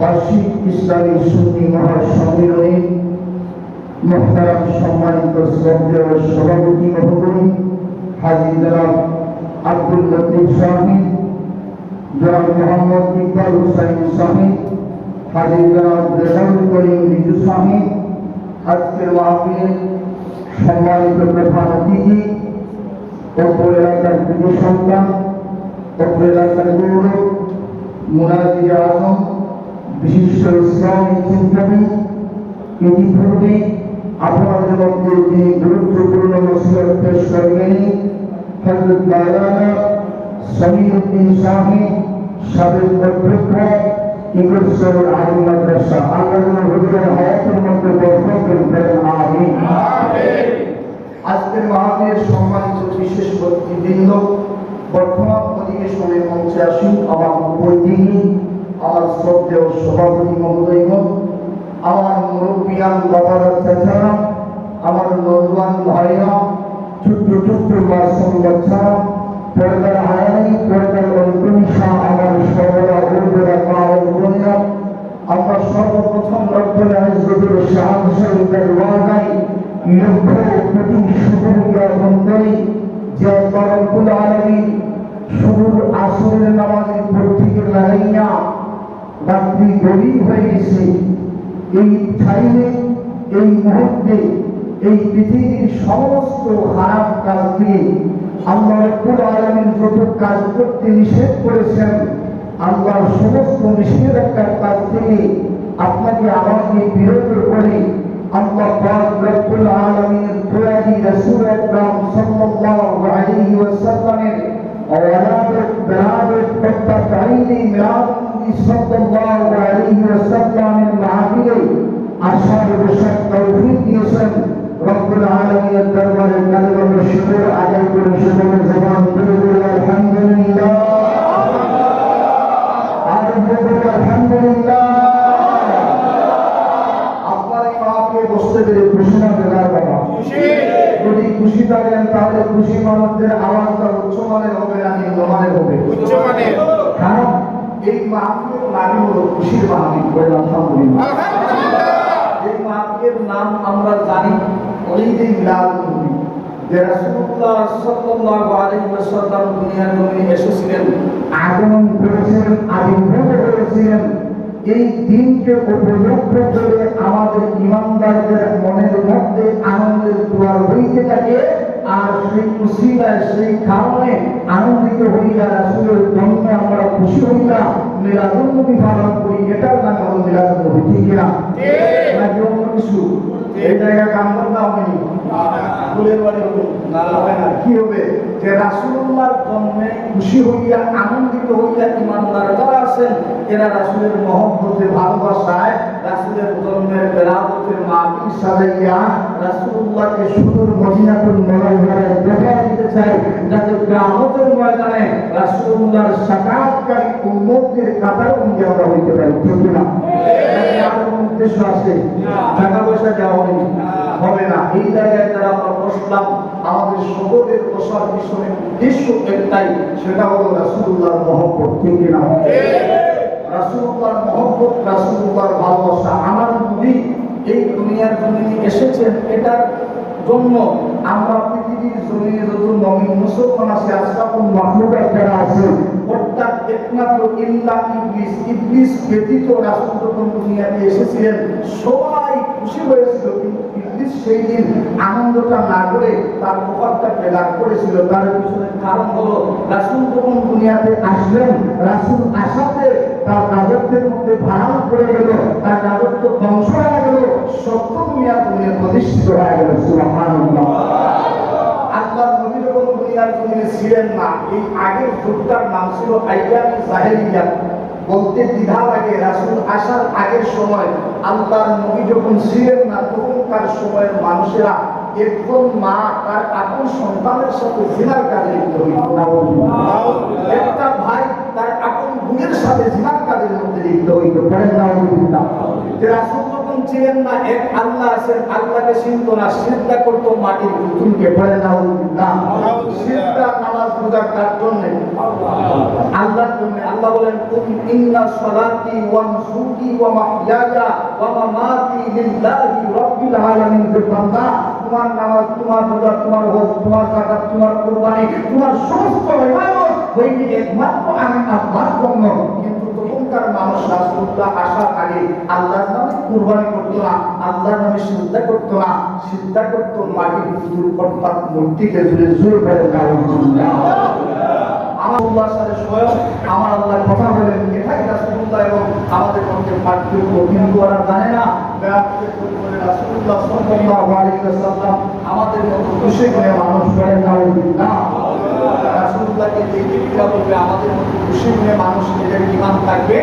বার্ষিক ইসলামী সুন্নি মহাসম্মেলনে মুহতারাম সম্মানিত শ্রদ্ধেয় সভাপতি মহোদয় হাজী জনাব আব্দুল লতিফ সাহেব, জনাব মোহাম্মদ ইকবাল হুসাইন সাহেব, হাজী জনাব রেজাউল করিম রিজু সাহেব, আজকের মাহফিলের সম্মানিত প্রধান অতিথি, অত্র এলাকার কৃতি সন্তান, অত্র এলাকার গৌরব, মুনাজির আজম, বিশিষ্ট ইসলামী চিন্তাবিদ, ইতিপূর্বে আপনাদের মধ্যে যিনি গুরুত্বপূর্ণ নসিহত পেশ করলেন হযরত মাওলানা সমীউদ্দিন সাহেব, সাবেক অধ্যক্ষ ইকরসর আলিম মাদ্রাসা, আল্লাহ হুজুরের হায়াতের মধ্যে বরকত করেন, আমিন। আজকের মাহফিলের সম্মানিত বিশেষ অতিথিবৃন্দ, বর্তমান অধিবেশনে মঞ্চে আসুন আমার উপস্থিতি, আমার শ্রদ্ধেয় সভাপতি মহোদয়গণ, আমার মুরব্বিয়ান বাবারা চাচারা, আমার নৌজওয়ান ভাইরা, ছোট্ট ছোট্ট মাসুম বাচ্চারা, পর্দার আয়ানি পর্দার অন্তরিষা, আমার সর্বদা উর্বরা মা ও বোনেরা, আমরা সর্বপ্রথম রব্বুল ইজ্জতের শান শরীফের ওয়াদাই লক্ষ কোটি শুকরিয়া জ্ঞাপন করি যে ফজর নামাজের পর থেকে লাগাইয়া রাত্রি গভীর হয়ে গেছে। এই টাইমে, এই মুহূর্তে, এই পৃথিবীর সমস্ত খারাপ কাজ দিয়ে আল্লাহ রাব্বুল আলামিন যত কাজ করতে নিষেধ করেছেন, আল্লাহর সমস্ত নিষেধাজ্ঞার কাজ থেকে আপনাকে আমাকে বিরত করে আল্লাহ পাক রব্বুল আলামিনের দয়াদি রাসূল আকরাম সাল্লাল্লাহু আলাইহি ওয়াসাল্লামের আওয়ালাদ বেরাদ তাইনি মিলাদ সাল্লাল্লাহু আলাইহি ওয়াসাল্লামের মাহফিলে আসার বসার তৌফিক দিয়েছেন। রব্বুল আলামিনের দরবারে কালিমা শুকর আদায় করে শুকরের জবান তুলে বলি আলহামদুলিল্লাহ, আলহামদুলিল্লাহ। আপনার এই মাহফিলে বসতে পেরে খুশি না বেলার বাবা? যদি খুশি থাকেন তাহলে খুশি মানুষদের আওয়াজটা উচ্চমানের হবে না নিম্নমানের হবে? উচ্চমানের। কারণ এই মাহফিলের নামই হলো খুশির মাহফিল। বলেন আলহামদুলিল্লাহ। এই মাহফিলের নাম আমরা জানি ঈদে মিলাদুন-নবী, যে রাসূলুল্লাহ সাল্লাল্লাহু আলাইহি ওয়াসাল্লাম দুনিয়ার জমিনে এসেছিলেন, আগমন করেছিলেন, আবির্ভূত হয়েছিলেন। এই দিনকে উপলক্ষ করে আমাদের ঈমানদারদের মনের মধ্যে আনন্দের দুয়ার হইতে থাকে। আর সেই উসিলায়, সেই কারণে আনন্দিত হইয়া রাসূলের জন্মে আমরা খুশি হইয়া মিলাদুন-নবী পালন করি। এটার নাম হলো মিলাদুন-নবী। ঠিক না? নাকি অন্য কিছু? এই জায়গা কামড় না হয়নি, ফুলের বাড়ি হবে না, হবে না। কি হবে? যে রাসূলুল্লাহর জন্মে খুশি হইয়া আনন্দিত হইয়া ঈমানদার যারা আছেন, এরা রাসূলের মহব্বতে ভালোবাসায় রাসূলের জন্মের বেরাতের মাহফিল সাজাইয়া রাসূলুল্লাহকে সুদূর মদিনাতুল মুনাওয়ারায় দেখা দিতে চায়, যাতে কিয়ামতের ময়দানে রাসূলুল্লাহর শাফাআতকারী উম্মতের কাতারে আমরা হইতে পারি। ঠিক না? আমাদের উদ্দেশ্য আছে, টাকা পয়সা দেওয়া হবে না। এই জায়গায় যারা আমরা বসলাম, আমাদের সকলের বসার পিছনে উদ্দেশ্য একটাই, সেটা হলো রাসূলুল্লাহর মহব্বত। ঠিক না? রাসূলুল্লাহর মহব্বত, রাসূলুল্লাহর ভালোবাসা। আমার নবী এই দুনিয়ার জমিনে এসেছেন, এটার জন্য আমরা পৃথিবীর জমিনে যত মুমিন মুসলমান আছে, আশরাফুল মাখলুকাত যারা আছে, অর্থাৎ একমাত্র ইল্লা ইবলিস, ইবলিস ব্যতীত রাসূল যখন দুনিয়াতে এসেছিলেন সবাই খুশি হয়েছিল। কিন্তু ইবলিস সেই দিন আনন্দটা না করে তার কপালটাকে লাভ করেছিল। তার পিছনে কারণ হলো রাসূল যখন দুনিয়াতে আসলেন, রাসূল আসাতে তার রাজত্বের মধ্যে ভাড়া পড়ে গেল, তার রাজত্ব ধ্বংস হয়ে গেল, সত্য দুনিয়া প্রতিষ্ঠিত হয়ে গেল। সুবহানাল্লাহ। আল্লাহর নবী যখন দুনিয়ার জমিনে ছিলেন না, এই আগের যুগটার নাম ছিল আইয়ামে জাহেলিয়া। বলতে দ্বিধা লাগে, রাসূল আসার আগের সময় আল্লাহর নবী যখন ছিলেন না, তখনকার সময়ের মানুষেরা একজন মা তার আপন সন্তানের সাথে জিনার কাজে লিপ্ত হইত, একটা ভাই তার আপন বোনের সাথে জিনার কাজের মধ্যে লিপ্ত হইত। বলেন নাউযুবিল্লাহ। যে রাসূল যখন ছিলেন না, এক আল্লাহ আছেন, আল্লাহকে চিনত না, সিজদা করত মাটির পুতুলকে। বলেন নাউযুবিল্লাহ। সিজদা নামাজ রোজা কার জন্য? আল্লাহর জন্য। আল্লাহ বলেন, কুল ইন্না সলাতি ওয়া নুসুকি ওয়া মাহইয়ায়া ওয়া মামাতি লিল্লাহি রাব্বিল আলামিন। বান্দা, তোমার নামাজ, তোমার রোজা, তোমার হজ, তোমার যাকাত, তোমার কুরবানি, তোমার সমস্ত ইবাদত হইবে একমাত্র আমি আল্লাহর জন্য। কিন্তু তখনকার মানুষ রাসূলুল্লাহ আসার আগে আল্লাহর নামে কুরবানি করত না, আল্লাহর নামে সিজদা করত না, সিজদা করত মাটির পুতুল অর্থাৎ মূর্তিকে। জুড়ে জোর করে নাউযুবিল্লাহ। আমার আল্লাহর সাথে স্বয়ং আমার আল্লাহ কথা বলেন, এটাই রাসূলুল্লাহ এবং আমাদের মধ্যে পার্থক্য। কিন্তু ওরা জানে না রাসূলুল্লাহ সাল্লাল্লাহু আলাইহি ওয়াসাল্লাম আমাদের মতো খুশি হয়ে মানুষ করেন নাউযুবিল্লাহ। রাসূলুল্লাহকে দেখে কিরা বলবে, আমাদের মতো খুশি হয়ে মানুষ, এদের ঈমান থাকবে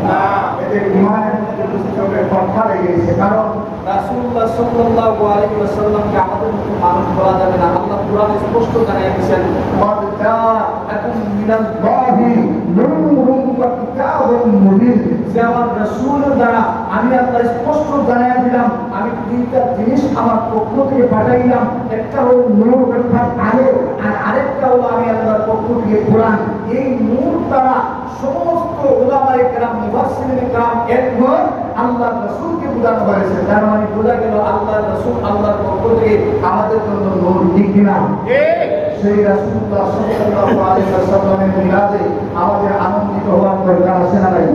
না, এদের ঈমানের মধ্যে বুঝতে কথা লেগে গেছে। কারণ রাসূলুল্লাহ সাল্লাল্লাহু আলাইহি ওয়াসাল্লামকে আমাদের মতো মানুষ বলা যাবে না। আল্লাহ কুরআনে স্পষ্ট জানিয়ে দিয়েছেন, ওয়াদ জাআকুম মিনাল্লাহি নূরুন ওয়া কিতাবুন মুবিন। যে আমার রাসূলের দ্বারা আমি আল্লাহ স্পষ্ট জানিয়ে দিলাম, আমি তিনটা জিনিস আমার পক্ষ থেকে পাঠাইলাম। একটা হলো নূর অর্থাৎ আলো, আর আরেকটা হলো আমি আল্লাহর পক্ষ থেকে কোরআন। এই নূর দ্বারা সমস্ত উলামায়ে কেরাম, মুফাসসিরিনে কেরাম একমত, আল্লাহর রাসূলকে বোঝানো হয়েছে। তার মানে বোঝা গেল আল্লাহর রাসূল আল্লাহর পক্ষ থেকে আমাদের জন্য নূর। ঠিক কিনা? সেই রাসূলুল্লাহ সাল্লাল্লাহু আলাইহি ওয়াসাল্লামের মিলাদে আমাদের আনন্দিত হওয়ার দরকার আছে না নাই?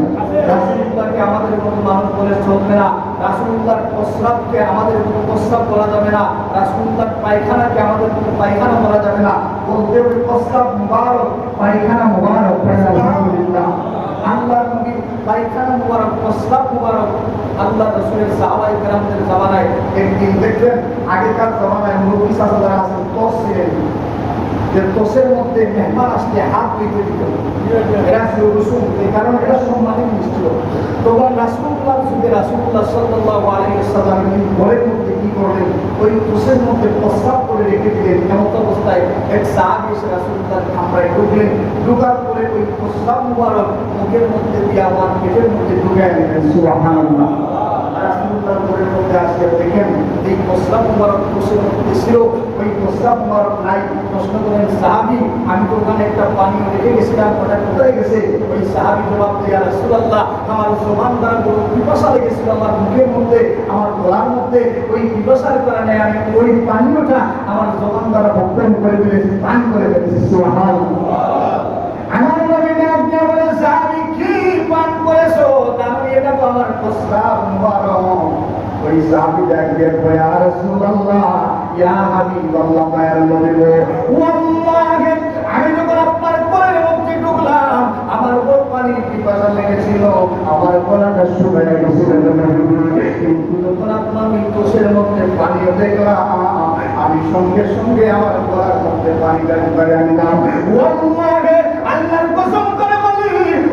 রাসূলুল্লাহকে আমাদের কোনো মানুষ বলে চলবে না। রাসূলুল্লাহর প্রস্রাবকে আমাদের কোনো প্রস্রাব বলা যাবে না। রাসূলুল্লাহর পায়খানাকে আমাদের কোনো পায়খানা বলা যাবে না। বলতে হবে প্রস্রাব মুবারক, পায়খানা মুবারক। আলহামদুলিল্লাহ। আল্লাহর নবীর পায়খানা মুবারক, প্রস্রাব মুবারক আল্লাহ রাসূলের সাহাবায়ে কেরামদের জামানায় একদিন দেখলেন, আগেকার জামানায় মুরব্বি সাহাবারা আছেন তোস ছিলেন, যে তোসের মধ্যে মেহমান আসলে হাত ধুইতে দিত, এরা ছিল রসুল, এই কারণে এটা সম্মানের জিনিস ছিল। তখন রাসূলুল্লাহ যুগে রাসূলুল্লাহ সাল্লাল্লাহু আলাইহি ওয়াসাল্লাম ঘরের মধ্যে কি করলেন, ওই তোসের মধ্যে প্রস্রাব করে রেখে দিলেন। এমন অবস্থায় এক সাহাবী এসে রাসূলুল্লাহর কামরায় ঢুকলেন, ঢোকার পরে ওই প্রস্রাব মুবারক মুখের মধ্যে দিয়ে আমার পেটের মধ্যে ঢুকায় নিলেন। সুবহানাল্লাহ। রাসূলুল্লাহর ঘরের মধ্যে আসলে দেখেন এই প্রস্রাব মুবারক তোসের মধ্যে ছিল, ওই প্রস্রাব মুবারক নাই। প্রশ্ন করেন সাহাবী, আমি তো ওখানে একটা পানীয় রেখে গেছিলাম, ওটা কোথায় গেছে? ওই সাহাবী জবাব দেয়, ইয়া রাসূলুল্লাহ, আমার জবান দ্বারা বড় পিপাসা লেগেছিল আমার মুখের মধ্যে, আমার গলার মধ্যে, ওই পিপাসার কারণে আমি ওই পানীয়টা আমার জবান দ্বারা বক্ষণ করে ফেলেছি, পান করে ফেলেছি। সুবহানাল্লাহ। আমার নবী ডাকতে বলে, সাহাবী কি পান করেছো? তাহলে এটা তো আমার প্রস্রাব মুবারক। ওই সাহাবী ডাকতে বলে, ইয়া রাসূলুল্লাহ, ইয়া হাবিবাল্লাহ, মায়ের নবী গো, ওয়াল্লাহি আমি যখন আপনার ঘরের মধ্যে ঢুকলাম, আমার উপর পানির পিপাসা লেগেছিল, আমার গলাটা শুকিয়ে গেছিল, কিন্তু যখন আপনার তোষের মধ্যে পানিও দেখলাম, আমি সঙ্গে সঙ্গে আমার গলার মধ্যে পানিটা ঢুকাই আনলাম। ওয়াল্লাহি আল্লাহর কসম করে বলি,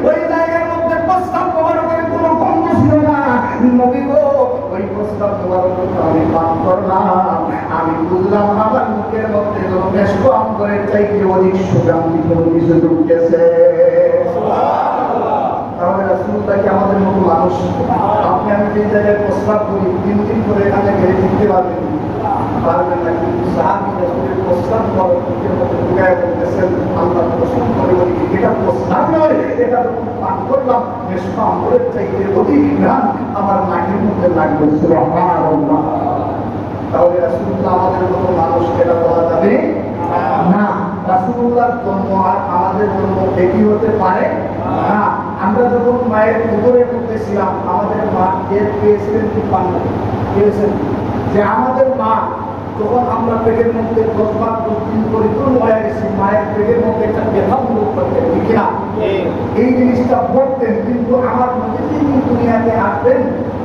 ওই জায়গার মধ্যে প্রস্তাব করার কোনো গন্ধ ছিল না। নবী গো, ওই প্রস্তাব করার আমি পান করলাম, আমি বুঝলাম আমার মুখের মধ্যে যখন মেশক অঙ্গের চাইতে অধিক সুগন্ধি কোনো কিছু ঢুকতেছে। তাহলে রাসূলুল্লাহকে আমাদের মতো মানুষ, আপনি আমি যে জায়গায় প্রস্তাব করি, দিন করে এখানে গেলে শিখতে পারবেন না, কিন্তু সাহাবী রাসূলের প্রস্তাব করার মুখের মধ্যে ঢুকায় বলতেছেন, আল্লাহ প্রশ্ন করে বলি, এটা প্রস্তাব নয়, এটা যখন পান করলাম মেশক অঙ্গের চাইতে অধিক ঘ্রাণ আমার নাকের মধ্যে লাগবে। সুবহানাল্লাহ। তাহলে রাসূলুল্লাহ আমাদের মতো মানুষ এটা বলা যাবে না। রাসূলুল্লাহর জন্ম আর আমাদের জন্ম একই হতে পারে না। আমরা যখন মায়ের উদরে করতেছিলাম, আমাদের মা এর পেয়েছিলেন কি পান পেয়েছেন? যে আমাদের মা যখন আমরা পেটের মধ্যে 10 বার 10 দিন পরিপূর্ণ হয়ে গেছি, মায়ের পেটের মধ্যে একটা ব্যথা অনুভব করতেন, ঠিক না? এই জিনিসটা বলতেন, কিন্তু আমার নবী যিনি দুনিয়াতে আসবেন,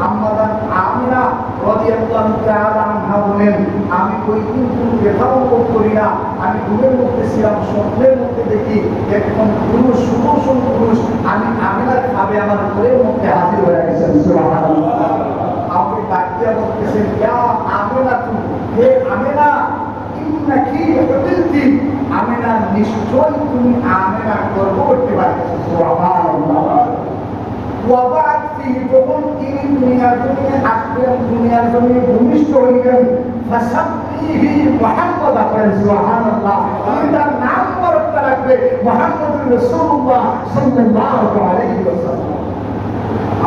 আম্মাজান আমিনা রাদিয়াল্লাহু তাআলা আনহা বলেন, আমি ওই দিন কোনো ব্যথা অনুভব করি না। আমি ঘুমের মধ্যে ছিলাম, স্বপ্নের মধ্যে দেখি একজন পুরুষ, সুদর্শন পুরুষ, আমি আমিনার খাবে আমার ঘরের মধ্যে হাজির হয়ে গেছেন। সুবহানাল্লাহ। আপনি ডাকিয়া বলতেছেন, ইয়া আমিনা, হে আমিনা, ইন্নাকি হুবিলতি, আমিনা নিশ্চয় তুমি আমিনা গর্ব করতে পারছো। সুবহানাল্লাহ। ওয়াবাদ ফিহি, যখন তিনি দুনিয়ার জমিনে আসবেন, দুনিয়ার জমিনে ভূমিষ্ঠ হইবেন, ফাসাব্বিহি মুহাম্মাদ, সুবহানাল্লাহ, তার নাম বরকত রাখবে মুহাম্মদুর রাসূলুল্লাহ সাল্লাল্লাহু আলাইহি ওয়াসাল্লাম।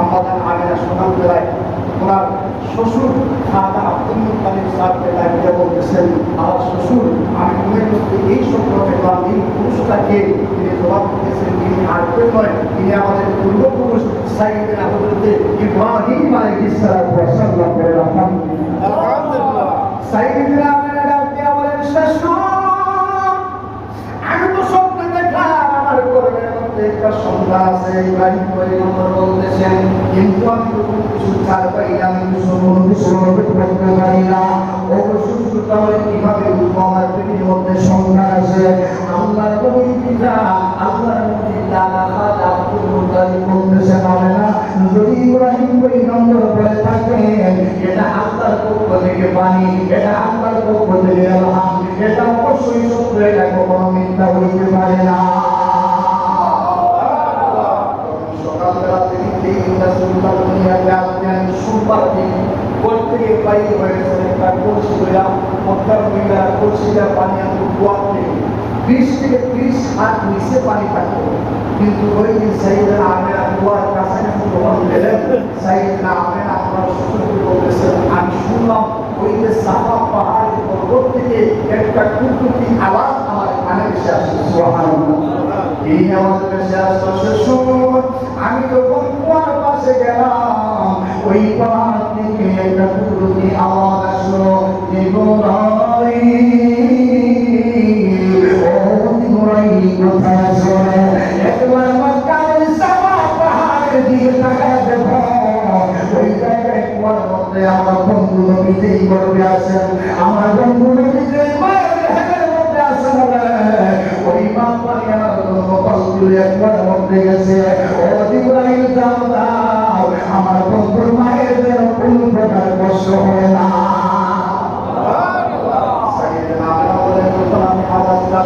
আমাদের আমিনা সকালবেলায় ওনার শ্বশুর খাজা আব্দুল মুত্তালিব সাহেবকে ডাকিয়ে বলতেছেন, আমার শ্বশুর, আমি ঘুমের মধ্যে এই স্বপ্ন দেখলাম, এই পুরুষটাকে। তিনি জবাব দিতেছেন, তিনি আর কেউ নয়, তিনি আমাদের পূর্বপুরুষ সাইয়েদনা হযরত ইব্রাহিম আলাইহিস সালাতু ওয়াস সালাম। আলহামদুলিল্লাহ। সাইয়েদনা আমিনা ডাকিয়ে বলেন, শ্বশুর, আমি তো স্বপ্নে দেখলাম আমার ঘরের মধ্যে একটা সন্তান আছে, ইব্রাহিম পয়গম্বর বলতেছেন, কিন্তু আমি তো কোনো কিছু ছাড় পাই না, আমি কিছু করতে পারি না। ও শ্বশুর, তাহলে কিভাবে আমার পৃথিবীর মধ্যে সন্তান আছে? আল্লাহর নবীর পিতা, আল্লাহর নবীর দাদা খাজা আব্দুল মুত্তালিব বলতেছেন, হবে না, যদি ইব্রাহিম পয়গম্বর বলে থাকেন এটা আল্লাহর পক্ষ থেকে বাণী, এটা আল্লাহর পক্ষ থেকে ইলহাম, এটা অবশ্যই সত্য, এটা কখনো মিথ্যা হইতে পারে না। সকালবেলা থেকে রাসূলুল্লাহ দুনিয়াতে আসলেন, সোমবার দিন কোল থেকে বাইরে হয়েছেন, একটা কলসি লইয়া, মক্কার মহিলা কলসিটা পানি আনতে কুয়ার থেকে 20 থেকে 30 হাত নিচে পানি থাকতো। কিন্তু ওই দিন সাইয়েদনা আমিনা কুয়ার কাছাকাছি যখন গেলেন, সাইয়েদনা আমিনা আমার শ্বশুরকে বলতেছেন, আমি শুনলাম ওই যে সাফা পাহাড়ের পর্বত থেকে একটা টুকটুকি আওয়াজ আমার পানি বেশি আসছে সুবহানাল্লাহ। এই নামাজ বেশি আসছে সময় আমি যখন কুয়ার পাশে গেলাম ওই পাহাড় থেকে একটা কুদরতি আওয়াজ আসলো ইব্রাহিম কোথায় আছো? একবার মক্কার সামা পাহাড়ের দিকে তাকায় দেখো ওই জায়গায় কুয়ার মধ্যে আমার বন্ধু নবী যেই গর্বে আছেন, আমার বন্ধু নবী যেই মায়ের মধ্যে আছেন, ওই মা মারিয়ামের জন্য কল তুলে একবার মধ্যে গেছে। ও ইব্রাহিম যাও যাও, আমার বন্ধুর মায়ের যেন কোনো প্রকার কষ্ট হয় না।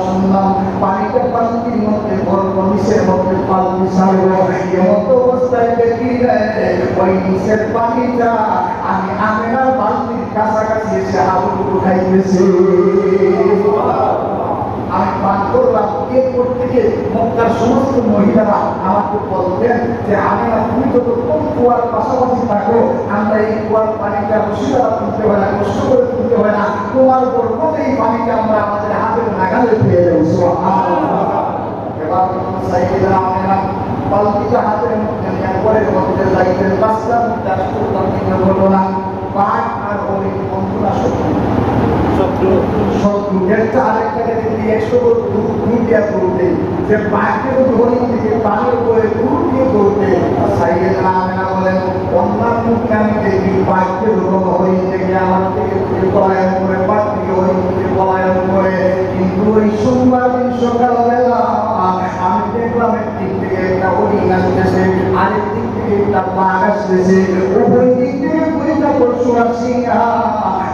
শুনলাম পানিটা পাল্টির মধ্যে বলবো নিচের মধ্যে পাল্টি ছাড়বো, এমত অবস্থায় দেখি ওই নিচের পানিটা আমি আমেনার বালতির কাছাকাছি এসে হাবুডু উঠাইতেছি। আমি পান করলাম। এরপর থেকে মক্কার সমস্ত মহিলারা আমাকে বলতেন যে আমি তুমি যতক্ষণ কুয়ার পাশাপাশি থাকো আমরা এই কুয়ার পানিটা রসিদারা তুলতে হয় না, কষ্ট করে তুলতে হয় না, তোমার বরকতে এই পানিটা আমরা আমাদের হাতের নাগালে পেয়ে যাবো। এবার সাইকেল আমরা পাল্টিটা হাতের মধ্যে একবারের মধ্যে যাইতেন রাস্তার মধ্যে আসতাম বিভিন্ন ঘটনা বাঘ আর অনেক বন্ধুরা শত্রু একটা আরেকটাকে যদি 100 দূর দিয়ে করতে যে বাঘের ধরি থেকে পানির উপরে দূর দিয়ে করতে সাইকেল আমেনা বলেন অন্যান্য আমি দেখি বাঘকে ধরো হরি থেকে আমার থেকে পলায়ন করে বাঘ থেকে হরি থেকে পলায়ন করে, কিন্তু ওই সোমবার দিন সকালবেলা আমি দেখলাম একদিক থেকে একটা হরিণ আসতেছে, আরেক দিক থেকে একটা বাঘ আসতেছে, উভয় দিক থেকে দুইটা পশু আসি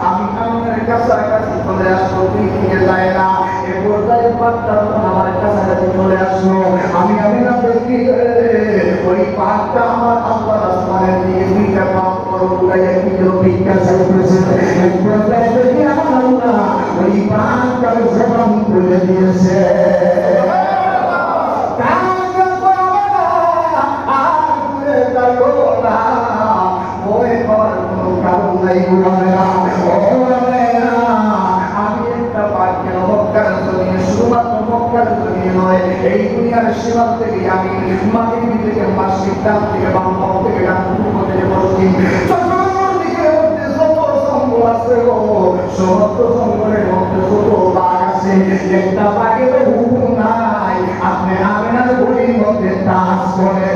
আমি আমার কাছাকাছি চলে আসলো, দুই দিকে যায় না। এ পর্যায়ে বাঘটা আমার কাছাকাছি চলে আসলো, আমি না দেখি ওই বাঘটা আমার আল্লাহর আসমানের দিকে দুইটা পাপ করে উড়াইয়া কি ভিক্ষা চাইতেছে। এক পর্যায়ে দেখি আমার আল্লাহ ওই বাঘটার জবান খুলে দিয়েছে। আমি একটা বাক্যের মক্কার জমিয়ে শুধুমাত্র মক্কার জমিয়ে নয় এই দুনিয়ার সীমান্ত থেকে আমি মাটির থেকে মাসিক ডান থেকে বাম থেকে ডান পূর্ব থেকে পশ্চিম চতুর্দিকের মধ্যে যত জঙ্গল আছে সমস্ত জঙ্গলের মধ্যে যত বাঘ আছে একটা বাঘের হুকুম নাই আপনি আমেনার গলির মধ্যে তাস করে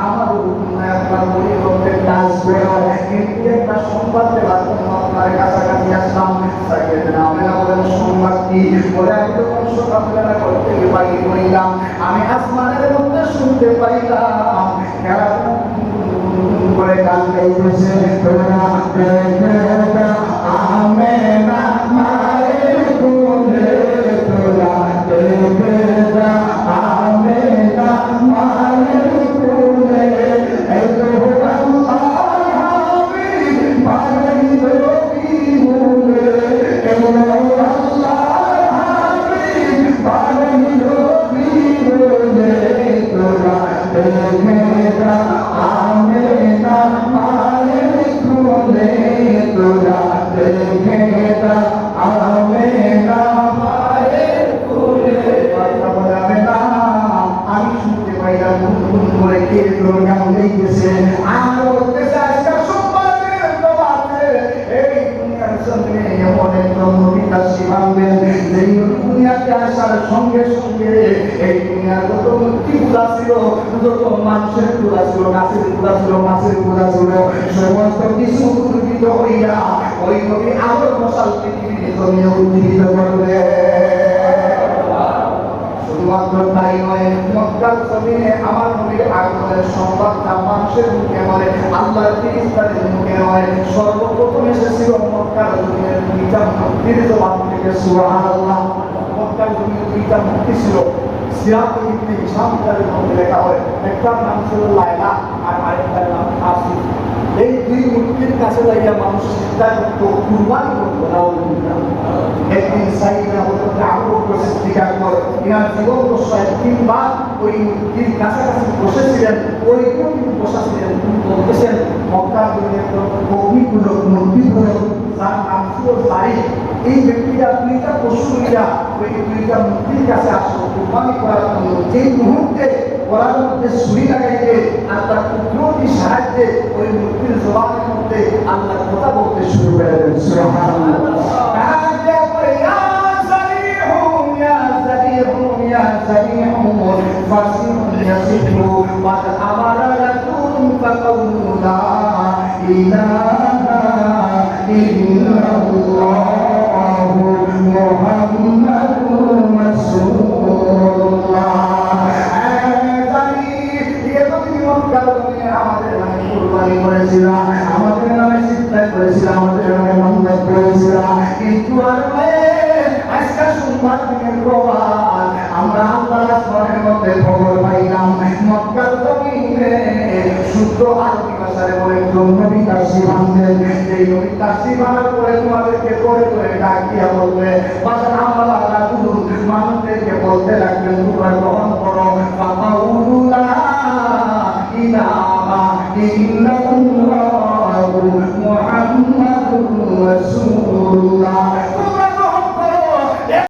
আমার হুকুম নাই আপনার গলির মধ্যে তাস করে, কিন্তু একটা সংবাদ দেওয়ার জন্য আপনার কাছাকাছি আসলাম। সাইয়েদনা আমেনা বলেন সংবাদ কি? বলে আমি যখন সকালবেলা করতে বাড়ি হইলাম আমি আসমানের মধ্যে শুনতে পাইলাম এরা করে গান গাইতেছে আমেনা মায়ের কোলে তোরা দেখে আমেনা মায়ের কোলে এতো সঙ্গে সঙ্গে এই দুনিয়ার যত মূর্তিগুলা ছিল, যত মানুষের গুলা ছিল, গাছের গুলা ছিল, মাছের গুলা ছিল, সমস্ত কিছু উদ্ভিদ হইয়া ওই নবী আবার মশাল পৃথিবীর জমিয়ে উদ্ভিদ করবে। শুধুমাত্র তাই নয়, মক্কার জমিনে আমার নবীর আগমনের সংবাদটা মানুষের মুখে নয়, আল্লাহর ফেরেশতাদের মুখে নয়, সর্বপ্রথম এসেছিল মক্কার জমিনের দুইটা মুক্তির জবান থেকে। সুবহানাল্লাহ। মক্কার জমিনে দুইটা মুক্তি ছিল, সিরাত ইবনে হিশাম তার মধ্যে লেখা হয়, একটার নাম ছিল লায়লা আর আরেকটার নাম আসিফ। এই দুই মুক্তির কাছে যাইয়া মানুষ চিন্তা করত, কুরবানি করত না। একদিন সাইয়েদনা হযরত আবু বকর সিদ্দিক আকবর ইনার জীবন দশায় 3 বার ওই মুক্তির কাছাকাছি বসেছিলেন, ওই কোন বসেছিলেন বলতেছেন মক্কার জমিনে কবিগুলো মূর্তিগুলো যার নাম ছিল সারি, এই ব্যক্তিরা দুইটা পশু নিয়া ওই দুইটা মূর্তির কাছে আসলো কুরবানি করার জন্য। যেই মুহূর্তে গলার মধ্যে ছুরি লাগাইতে আর তার কুদরতি সাহায্যে ওই মূর্তির জবানের মধ্যে আল্লাহ কথা বলতে শুরু করে দেন। সুবহানাল্লাহ। يا سريع فاسر يصف قد أمر لكم فقولوا لا إله إلا الله محمد رسول الله। আমাদের নামে কুরবানি করেছিলাম, আমাদের নামে চিন্তা করেছিলাম, আমাদের নামে মন্নত করেছিলাম, কিন্তু আর আজকে সোমবার দিনের প্রবাদ আমরা আল্লাহর আসমানের মধ্যে খবর পাইলাম মক্কার জমিনে শুদ্ধ আরবি ভাষায় বলে নবী তাফসীর আনলেন। এই নবী তাফসীর আনার পরে তোমাদেরকে করে করে ডাক দিয়া বলবে বাজার আমরা রাখুন, মানুষদেরকে বলতে লাগবেন তোমরা গ্রহণ করো ফাকাউলু লা ইলাহা ইল্লাল্লাহু মুহাম্মাদুর রাসূলুল্লাহ।